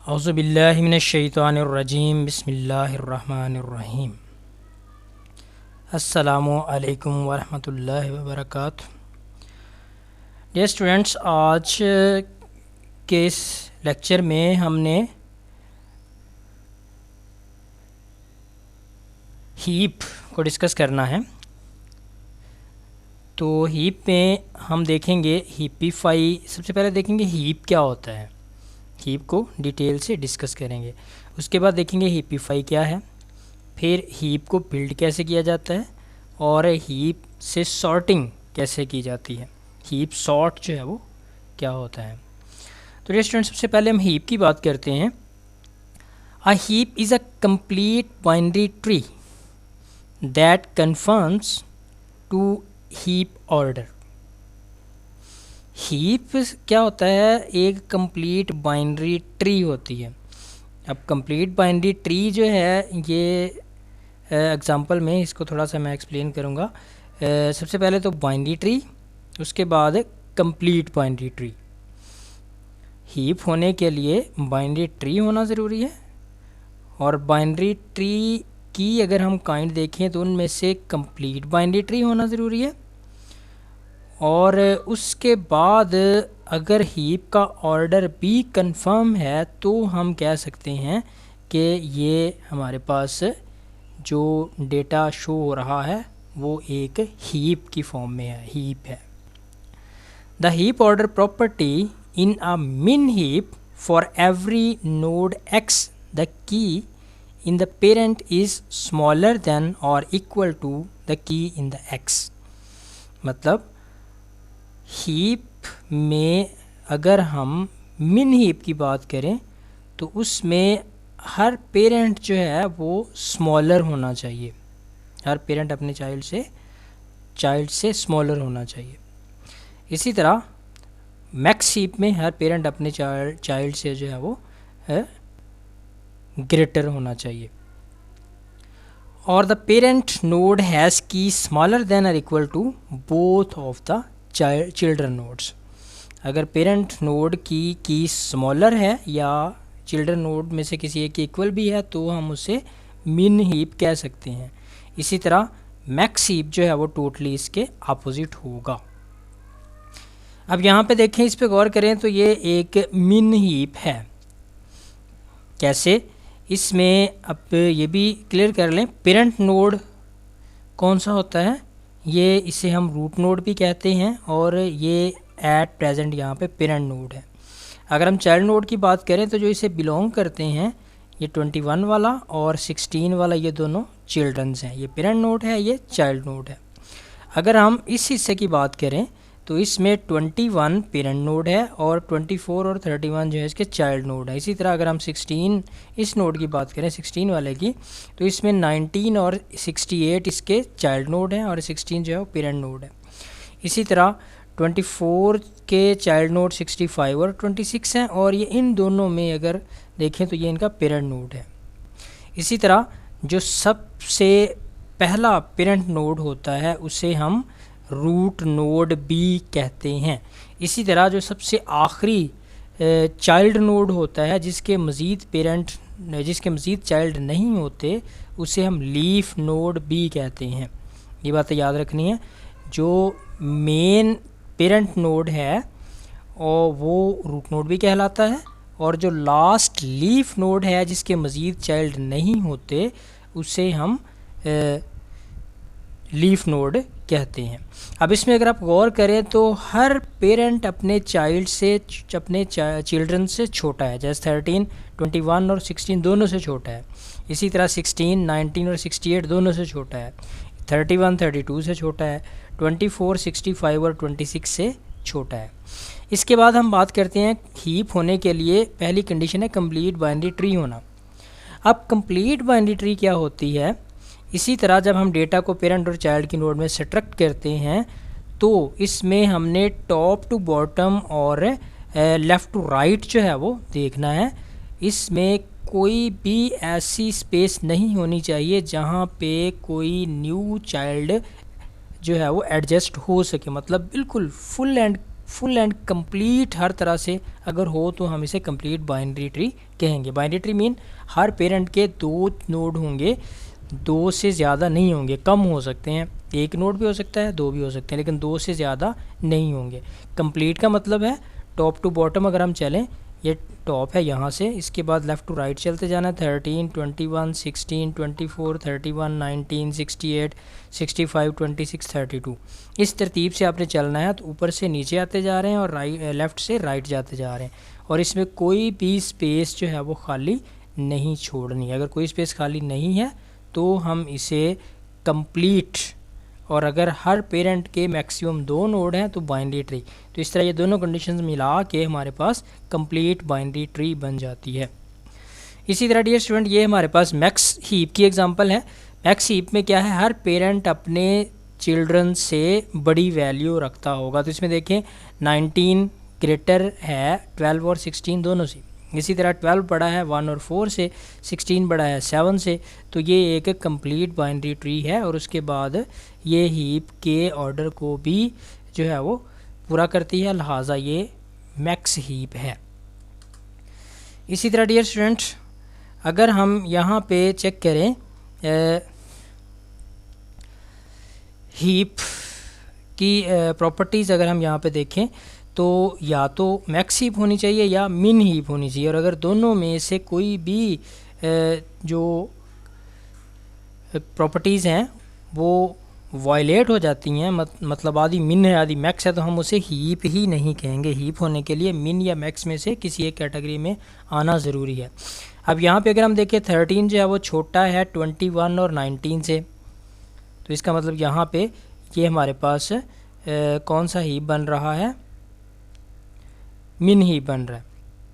औज़ुबिल्लाहि मिनश्शैतानिर्रजीम बिस्मिल्लाहिर्रहमानिर्रहीम। अस्सलामु अलैकुम वरहमतुल्लाहि वबरकातुहू। डियर स्टूडेंट्स, आज के इस लेक्चर में हमने हीप को डिस्कस करना है। तो हीप में हम देखेंगे हीपीफाई। सबसे पहले देखेंगे हीप क्या होता है, हीप को डिटेल से डिस्कस करेंगे। उसके बाद देखेंगे हीपीफाई क्या है, फिर हीप को बिल्ड कैसे किया जाता है और हीप से सॉर्टिंग कैसे की जाती है, हीप सॉर्ट जो है वो क्या होता है। तो डियर स्टूडेंट, सबसे पहले हम हीप की बात करते हैं। A heap is a complete binary tree that conforms to heap order. Heap क्या होता है, एक कंप्लीट बाइनरी ट्री होती है। अब कंप्लीट बाइनरी ट्री जो है ये एग्जांपल में इसको थोड़ा सा मैं एक्सप्लेन करूँगा। सबसे पहले तो बाइनरी ट्री, उसके बाद कंप्लीट बाइनरी ट्री। हीप होने के लिए बाइनरी ट्री होना ज़रूरी है, और बाइनरी ट्री की अगर हम काइंड देखें तो उनमें से कंप्लीट बाइनरी ट्री होना ज़रूरी है। और उसके बाद अगर हीप का ऑर्डर भी कंफर्म है तो हम कह सकते हैं कि ये हमारे पास जो डेटा शो हो रहा है वो एक हीप की फॉर्म में है, हीप है। The heap order property in a min heap for every node X, the key in the parent is smaller than और equal to the key in the X. मतलब हीप में अगर हम मिन हीप की बात करें तो उसमें हर पेरेंट जो है वो स्मॉलर होना चाहिए, हर पेरेंट अपने चाइल्ड से स्मॉलर होना चाहिए। इसी तरह मैक्स हीप में हर पेरेंट अपने चाइल्ड से जो है वो ग्रेटर होना चाहिए। और the parent node has key smaller than और equal to both of the children nodes. अगर पेरेंट नोड की स्मॉलर है या चिल्ड्रन नोड में से किसी एक की इक्वल भी है तो हम उसे मिन हीप कह सकते हैं। इसी तरह मैक्स हीप जो है वो टोटली इसके अपोजिट होगा। अब यहाँ पे देखें, इस पे गौर करें तो ये एक मिन हीप है। कैसे, इसमें अब ये भी क्लियर कर लें, पेरेंट नोड कौन सा होता है, ये इसे हम रूट नोड भी कहते हैं, और ये एट प्रेजेंट यहाँ पे पेरेंट नोड है। अगर हम चाइल्ड नोड की बात करें तो जो इसे बिलोंग करते हैं, ये 21 वाला और 16 वाला, ये दोनों चिल्ड्रंस हैं। ये पेरेंट नोड है, ये चाइल्ड नोड है। अगर हम इस हिस्से की बात करें तो इसमें 21 पेरेंट नोड है और 24 और 31 जो है इसके चाइल्ड नोड है। इसी तरह अगर हम 16 इस नोड की बात करें, 16 वाले की, तो इसमें 19 और 68 इसके चाइल्ड नोड हैं और 16 जो है वो पेरेंट नोड है। इसी तरह 24 के चाइल्ड नोड 65 और 26 हैं, और ये इन दोनों में अगर देखें तो ये इनका पेरेंट नोड है। इसी तरह जो सबसे पहला पेरेंट नोड होता है उसे हम रूट नोड भी कहते हैं। इसी तरह जो सबसे आखिरी चाइल्ड नोड होता है जिसके मज़ीद चाइल्ड नहीं होते उसे हम लीफ नोड भी कहते हैं। ये बातें याद रखनी है। जो मेन पेरेंट नोड है और वो रूट नोड भी कहलाता है, और जो लास्ट लीफ नोड है जिसके मज़ीद चाइल्ड नहीं होते उसे हम लीफ नोड कहते हैं। अब इसमें अगर आप गौर करें तो हर पेरेंट अपने चिल्ड्रन से छोटा है। जैसे 13, 21 और 16 दोनों से छोटा है। इसी तरह 16, 19 और 68 दोनों से छोटा है। 31, 32 से छोटा है। 24, 65 और 26 से छोटा है। इसके बाद हम बात करते हैं हीप होने के लिए पहली कंडीशन है कंप्लीट बाइनरी ट्री होना। अब कंप्लीट बाइनरी ट्री क्या होती है, इसी तरह जब हम डेटा को पेरेंट और चाइल्ड की नोड में सब्ट्रैक्ट करते हैं तो इसमें हमने टॉप टू बॉटम और लेफ़्ट टू राइट जो है वो देखना है। इसमें कोई भी ऐसी स्पेस नहीं होनी चाहिए जहाँ पे कोई न्यू चाइल्ड जो है वो एडजस्ट हो सके, मतलब बिल्कुल full and full and complete हर तरह से अगर हो तो हम इसे कंप्लीट बाइनरी ट्री कहेंगे। बाइनरी ट्री मीन हर पेरेंट के 2 नोड होंगे, 2 से ज़्यादा नहीं होंगे, कम हो सकते हैं, 1 नोड भी हो सकता है, 2 भी हो सकते हैं, लेकिन 2 से ज़्यादा नहीं होंगे। कंप्लीट का मतलब है टॉप टू बॉटम अगर हम चलें, ये टॉप है यहाँ से, इसके बाद लेफ़्ट टू राइट चलते जाना है, 13, 21, 16, 24, 31, 19, 68, 65, 26, 32 इस तरतीब से आपने चलना है। तो ऊपर से नीचे आते जा रहे हैं और लेफ़्ट से राइट जाते जा रहे हैं, और इसमें कोई भी स्पेस जो है वो खाली नहीं छोड़नी। अगर कोई स्पेस खाली नहीं है तो हम इसे कंप्लीट, और अगर हर पेरेंट के मैक्सिमम 2 नोड हैं तो बाइनरी ट्री। तो इस तरह ये दोनों कंडीशंस मिला के हमारे पास कंप्लीट बाइनरी ट्री बन जाती है। इसी तरह डियर स्टूडेंट, ये हमारे पास मैक्स हीप की एग्जांपल है। मैक्स हीप में क्या है, हर पेरेंट अपने चिल्ड्रन से बड़ी वैल्यू रखता होगा। तो इसमें देखें 19 ग्रेटर है 12 और 16 दोनों से, इसी तरह 12 बड़ा है 1 और 4 से, 16 बड़ा है 7 से। तो ये एक कंप्लीट बाइनरी ट्री है, और उसके बाद ये हीप के ऑर्डर को भी जो है वो पूरा करती है, लिहाजा ये मैक्स हीप है। इसी तरह डियर स्टूडेंट, अगर हम यहाँ पे चेक करें हीप की प्रॉपर्टीज़, अगर हम यहाँ पे देखें तो या तो मैक्स हीप होनी चाहिए या मिन हीप होनी चाहिए, और अगर दोनों में से कोई भी जो प्रॉपर्टीज़ हैं वो वायलेट हो जाती हैं, मतलब आधी मिन है आधी मैक्स है, तो हम उसे हीप ही नहीं कहेंगे। हीप होने के लिए मिन या मैक्स में से किसी एक कैटेगरी में आना ज़रूरी है। अब यहाँ पे अगर हम देखें 13 जो है वो छोटा है 21 और 19 से, तो इसका मतलब यहाँ पे ये हमारे पास कौन सा हीप बन रहा है, मिन हीप बन रहा है।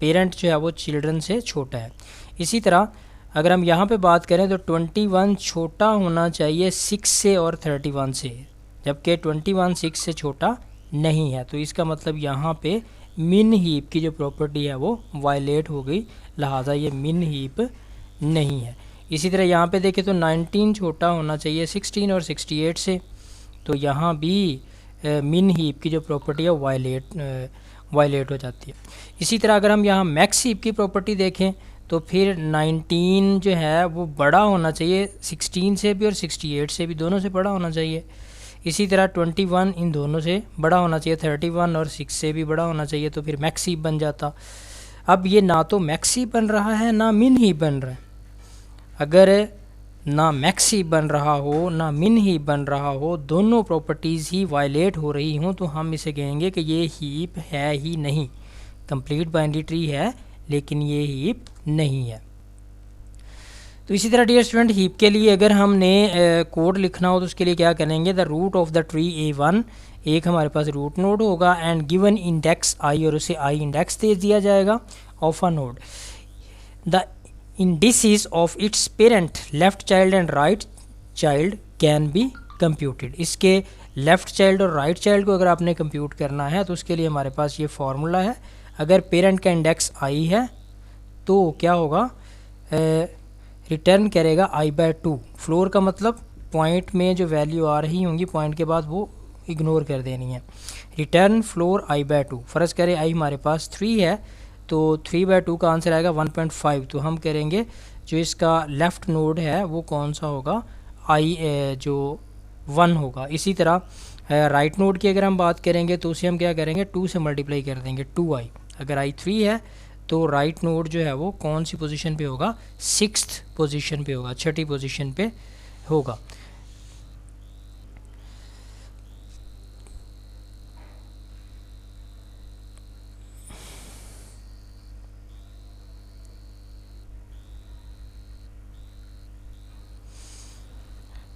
पेरेंट जो है वो चिल्ड्रन से छोटा है। इसी तरह अगर हम यहाँ पे बात करें तो 21 छोटा होना चाहिए 6 से और 31 से, जबकि 21 6 से छोटा नहीं है। तो इसका मतलब यहाँ पे मिन हीप की जो प्रॉपर्टी है वो वायलेट हो गई, लिहाजा ये मिन हीप नहीं है। इसी तरह यहाँ पे देखें तो 19 छोटा होना चाहिए 16 और 68 से, तो यहाँ भी मिन हीप की जो प्रॉपर्टी है वायलेट हो जाती है। इसी तरह अगर हम यहाँ मैक्स हीप की प्रॉपर्टी देखें तो फिर 19 जो है वो बड़ा होना चाहिए 16 से भी और 68 से भी, दोनों से बड़ा होना चाहिए। इसी तरह 21 इन दोनों से बड़ा होना चाहिए, 31 और 6 से भी बड़ा होना चाहिए, तो फिर मैक्स हीप बन जाता। अब ये ना तो मैक्स हीप बन रहा है ना मिन हीप बन रहा है। अगर ना मैक्स हीप बन रहा हो ना मिन हीप बन रहा हो, दोनों प्रॉपर्टीज़ ही वायलेट हो रही हों, तो हम इसे कहेंगे कि ये हीप है ही नहीं। कंप्लीट बाइनरी ट्री है लेकिन ये हीप नहीं है। तो इसी तरह डियर स्टूडेंट, हीप के लिए अगर हमने कोड लिखना हो तो उसके लिए क्या करेंगे, the root of the tree A1, एक हमारे पास रूट नोड होगा, एंड गिवन इंडेक्स आई, और उसे आई इंडेक्स दे दिया जाएगा of a node. The indices of its parent left child and right child can be computed. इसके लेफ़्ट चाइल्ड और राइट चाइल्ड को अगर आपने कंप्यूट करना है तो उसके लिए हमारे पास ये फार्मूला है। अगर पेरेंट का इंडेक्स आई है तो क्या होगा, रिटर्न करेगा i/2। फ्लोर का मतलब पॉइंट में जो वैल्यू आ रही होंगी पॉइंट के बाद वो इग्नोर कर देनी है। Return floor i/2। फ़र्ज़ करें i हमारे पास 3 है तो 3/2 का आंसर आएगा 1.5। तो हम करेंगे जो इसका लेफ़्ट नोड है वो कौन सा होगा, i जो 1 होगा। इसी तरह राइट नोड की अगर हम बात करेंगे तो उसे हम क्या करेंगे, 2 से मल्टीप्लाई कर देंगे, 2i। अगर i 3 है तो राइट नोड जो है वो कौन सी पोजीशन पे होगा, 6th पोजीशन पे होगा, 6ठी पोजीशन पे होगा।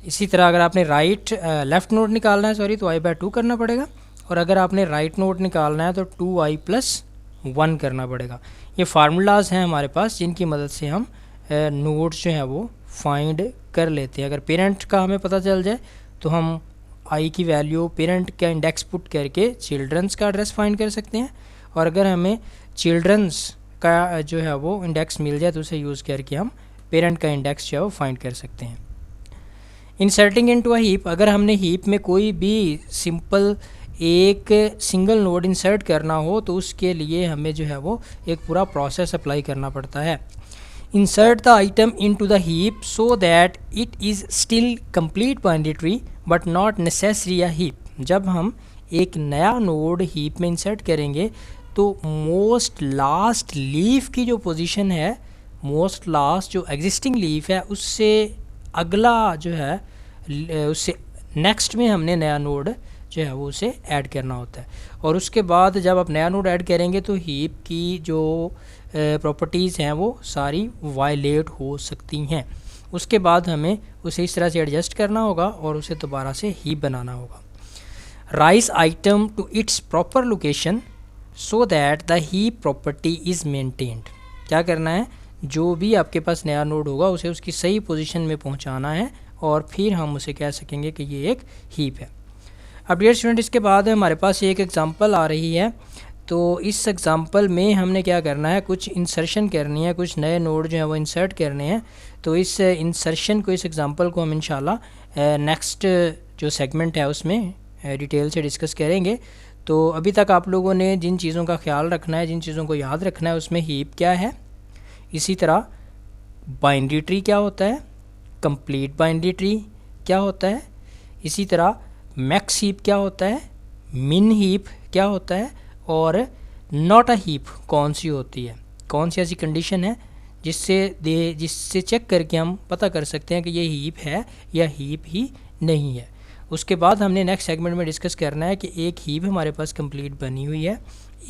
इसी तरह अगर आपने लेफ़्ट नोड निकालना है तो i/2 करना पड़ेगा, और अगर आपने राइट नोड निकालना है तो 2i+1 करना पड़ेगा। ये फार्मूलाज हैं हमारे पास जिनकी मदद से हम नोड्स जो है वो फाइंड कर लेते हैं। अगर पेरेंट का हमें पता चल जाए तो हम i की वैल्यू पेरेंट का इंडेक्स पुट करके चिल्ड्रंस का एड्रेस फाइंड कर सकते हैं, और अगर हमें चिल्ड्रंस का जो है वो इंडेक्स मिल जाए तो उसे यूज़ करके हम पेरेंट का इंडेक्स जो है वो फाइंड कर सकते हैं। इंसर्टिंग इनटू अ हीप, अगर हमने हीप में कोई भी सिंपल एक सिंगल नोड इंसर्ट करना हो तो उसके लिए हमें जो है वो एक पूरा प्रोसेस अप्लाई करना पड़ता है। Insert the item into the heap so that it is still complete binary tree but not necessary a heap. जब हम एक नया नोड हीप में इंसर्ट करेंगे तो मोस्ट लास्ट लीफ की जो पोजीशन है, मोस्ट लास्ट जो एग्जिस्टिंग लीफ है, उससे अगला जो है उससे नेक्स्ट में हमने नया नोड जो है वो उसे ऐड करना होता है। और उसके बाद जब आप नया नोड ऐड करेंगे तो हीप की जो प्रॉपर्टीज़ हैं वो सारी वायलेट हो सकती हैं। उसके बाद हमें उसे इस तरह से एडजस्ट करना होगा और उसे दोबारा से हीप बनाना होगा। Rise item to its proper location so that the heap property is maintained. क्या करना है, जो भी आपके पास नया नोड होगा उसे उसकी सही पोजीशन में पहुंचाना है और फिर हम उसे कह सकेंगे कि ये एक हीप है। अब डियर स्टूडेंट, इसके बाद हमारे पास एक एग्जांपल आ रही है। तो इस एग्जांपल में हमने क्या करना है, कुछ इंसर्शन करनी है, कुछ नए नोड जो है वो इंसर्ट करने हैं। तो इस इंसर्शन को, इस एग्जांपल को हम इंशाल्लाह नेक्स्ट जो सेगमेंट है उसमें डिटेल से डिस्कस करेंगे। तो अभी तक आप लोगों ने जिन चीज़ों का ख्याल रखना है, जिन चीज़ों को याद रखना है, उसमें हीप क्या है, इसी तरह बाइनरी ट्री क्या होता है, कंप्लीट बाइनरी ट्री क्या होता है, इसी तरह मैक्स हीप क्या होता है, मिन हीप क्या होता है, और नॉट अ हीप कौन सी होती है, कौन सी ऐसी कंडीशन है जिससे चेक करके हम पता कर सकते हैं कि ये हीप है या हीप ही नहीं है। उसके बाद हमने नेक्स्ट सेगमेंट में डिस्कस करना है कि एक हीप हमारे पास कंप्लीट बनी हुई है,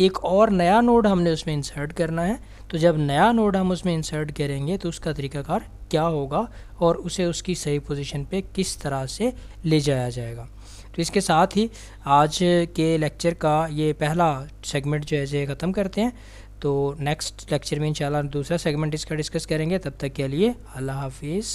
एक और नया नोड हमने उसमें इंसर्ट करना है। तो जब नया नोड हम उसमें इंसर्ट करेंगे तो उसका तरीकाकार क्या होगा और उसे उसकी सही पोजीशन पे किस तरह से ले जाया जाएगा। तो इसके साथ ही आज के लेक्चर का ये पहला सेगमेंट जो है ख़त्म करते हैं। तो नेक्स्ट लेक्चर में इंशाल्लाह दूसरा सेगमेंट इसका डिस्कस करेंगे। तब तक के लिए अल्लाह हाफिज़।